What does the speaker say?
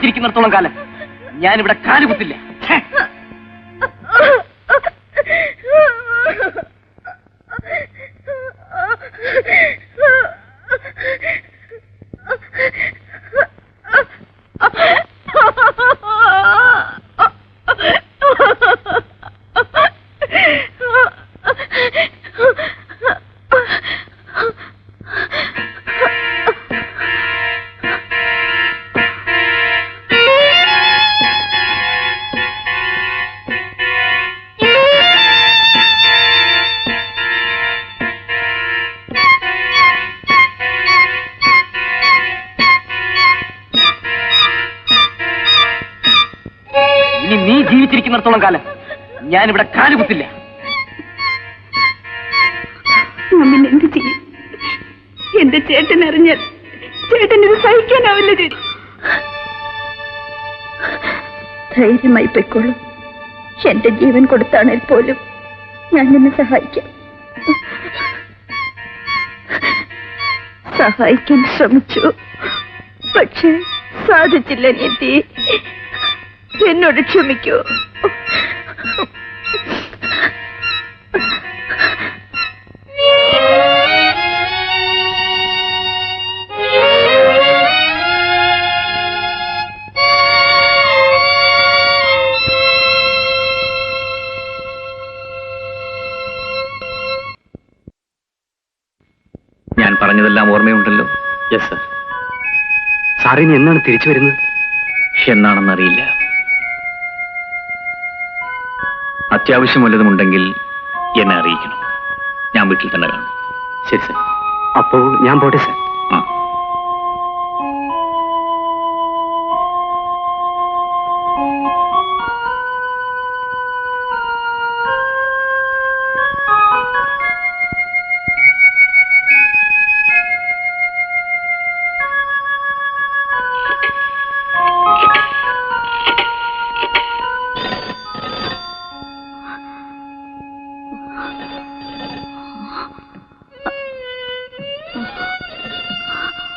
ജീവിച്ചിരിക്കുന്നിടത്തോളം കാലം ഞാനിവിടെ കാലുകുത്തില്ല. ഇനി നീ ജീവിച്ചിരിക്കുന്നിടത്തോളം കാലം ഞാനിവിടെ കാലുകുത്തില്ല. എന്ത് ചെയ്യും? എന്റെ ചേട്ടൻ അറിഞ്ഞാൽ ചേട്ടനിത് സഹിക്കാനാവില്ല. ചേച്ചി ധൈര്യമായി പൊയ്ക്കോളൂ. എന്റെ ജീവൻ കൊടുത്താണെങ്കിൽ പോലും ഞാൻ നിന്നെ സഹായിക്കാം. സഹായിക്കാൻ ശ്രമിച്ചു, പക്ഷേ സാധിച്ചില്ല. നീതി എന്നോട് ക്ഷമിക്കൂ. ഞാൻ പറഞ്ഞതെല്ലാം ഓർമ്മയുണ്ടല്ലോ? Yes sir. സാറിന് എന്നാണ് തിരിച്ചു വരുന്നത്? എന്നാണെന്നറിയില്ല. അത്യാവശ്യം വല്ലതുമുണ്ടെങ്കിൽ എന്നെ അറിയിക്കണം. ഞാൻ വീട്ടിൽ തന്നെ കാണും. ശരി സർ. അപ്പോ ഞാൻ പോട്ടെ സർ.